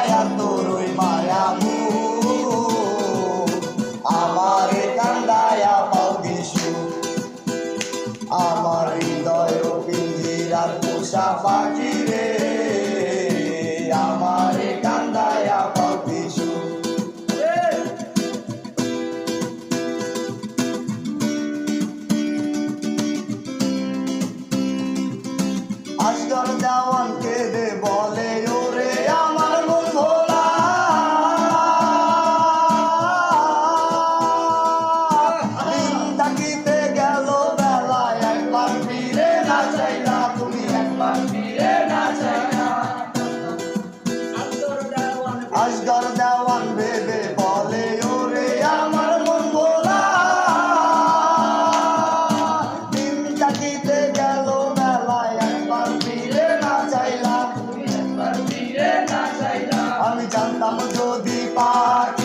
মায়া তোরই মায়ামু আমারে কান্দায়া পাও দিশু আমার হৃদয় পিঞ্জিরার পোষা পাখি রে আমারে কান্দায়া পাও দিশু আজগর দেওয়ান কেঁদে বলে ওরে আমার মন ভোলা দিন থাকিতে গেল বেলা একবার ফিরে না চাইলা তুমি একবার ফিরে না চাইলা আজগর দেওয়ান ভেবে বলে ওরে আমার মন ভোলা দিন থাকিতে গেল আমি জানতাম যদি পাখি